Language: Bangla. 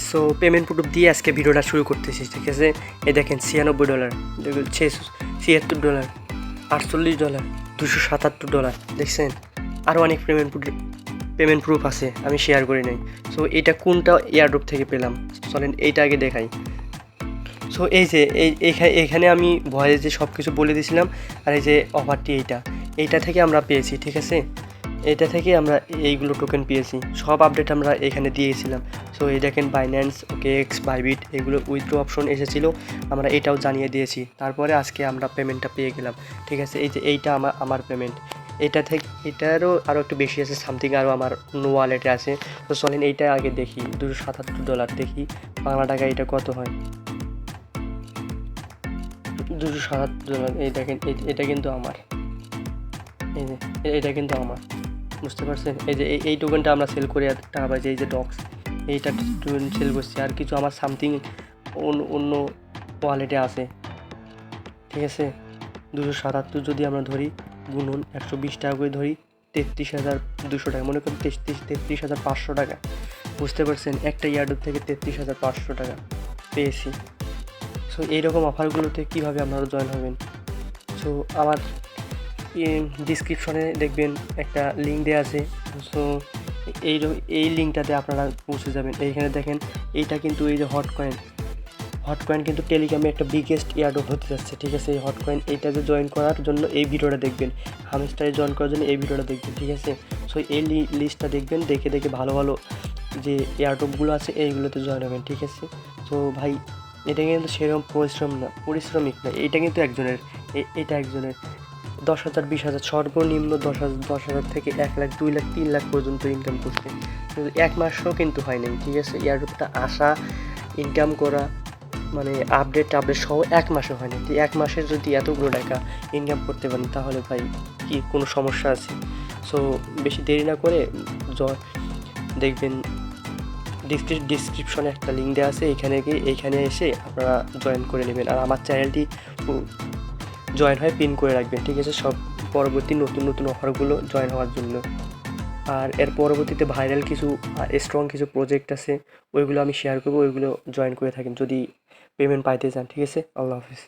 সো পেমেন্ট প্রুফ দিয়ে আজকে ভিডিওটা শুরু করতেছি, ঠিক আছে। এই দেখেন $96, দেখুন $76, $48, $277, দেখছেন। আরও অনেক পেমেন্ট প্রুফ আছে, আমি শেয়ার করি নাই। সো এটা কোনটা এয়ারড্রপ থেকে পেলাম চলেন এইটা আগে দেখাই। সো এই যে এইখানে আমি ভয়েস যে সব কিছু বলে দিয়েছিলাম, আর এই যে অফারটি এইটা থেকে আমরা পেয়েছি, ঠিক আছে। এটা থেকে আমরা এইগুলো টোকেন পেয়েছি, সব আপডেট আমরা এখানে দিয়েছিলাম। সো এই দেখেন বাইন্যান্স, ওকেএক্স, বাইবিট এগুলো উইথড্র অপশন এসেছিলো, আমরা এটাও জানিয়ে দিয়েছি। তারপরে আজকে আমরা পেমেন্টটা পেয়ে গেলাম, ঠিক আছে। এই যে এইটা আমার পেমেন্ট, এটা থেকে এটারও আরও একটু বেশি আছে, সামথিং আরও আমার নো ওয়ালেটে আছে। তো চলেন এইটা আগে দেখি, $277 দেখি বাংলা টাকা এটা কত হয়। $277, এই দেখেন এটা কিন্তু আমার, এই যে এটা কিন্তু আমার, বুঝতে পারছেন। এই যে এই টোকেনটা আমরা সেল করে টাকা পাইছি, এই যে ডক্স এইটা টোকেন সেল করছি। আর কিছু আমার সামথিং অন্য ওয়ালেটে আছে, ঠিক আছে। 277 যদি আমরা ধরি, গুনুন 120 টাকা করে ধরি, 33,200 টাকা, মনে করেন 33,500 টাকা, বুঝতে পারছেন। একটা ইয়ার্ডের থেকে 33,500 টাকা পেয়েছি। সো এইরকম অফারগুলোতে কীভাবে আপনারা জয়েন হবেন, সো আমার ডিসক্রিপশনে দেখবেন একটা লিঙ্ক দেওয়া আছে। সো এই লিঙ্কটাতে আপনারা পৌঁছে যাবেন। এইখানে দেখেন এইটা কিন্তু এই যে হট কয়েন কিন্তু টেলিগ্রামে একটা বিগেস্ট এয়ারড্রপ হতে যাচ্ছে, ঠিক আছে। এই হট কয়েন এইটাতে জয়েন করার জন্য এই ভিডিওটা দেখবেন, হামস্টারে জয়েন করার জন্য এই ভিডিওটা দেখবেন, ঠিক আছে। সো এই লিস্টটা দেখবেন, দেখে ভালো যে এয়ারড্রপগুলো আছে এইগুলোতে জয়েন হবেন, ঠিক আছে। তো ভাই এটা কিন্তু সেরকম পরিশ্রমিক না, এটা কিন্তু একজনের, এটা একজনের 10,000 20,000 সর্বনিম্ন 10,000 থেকে 1 লাখ 2 লাখ 3 লাখ পর্যন্ত ইনকাম করছে, কিন্তু 1 মাসও কিন্তু হয় নাই, ঠিক আছে। এয়ারড্রপটা আসা, ইনকাম করা, মানে আপডেট সহ 1 মাসও হয় না। 1 মাসে যদি এতগুলো টাকা ইনকাম করতে পারেন তাহলে ভাই কি কোনো সমস্যা আছে? সো বেশি দেরি না করে দেখবেন ডিসক্রিপশনে একটা লিঙ্ক দেওয়া আছে, এইখানে এসে আপনারা জয়েন করে নেবেন। আর আমার চ্যানেলটি জয়েন হয়ে পিন করে রাখবেন, ঠিক আছে, সব পরবর্তী নতুন অফারগুলো জয়েন হওয়ার জন্য। আর এর পরবর্তীতে ভাইরাল কিছু স্ট্রং কিছু প্রজেক্ট আছে, ওইগুলো আমি শেয়ার করবো, ওইগুলো জয়েন করে থাকেন যদি পেমেন্ট পাইতে চান, ঠিক আছে। আল্লাহ হাফিজ।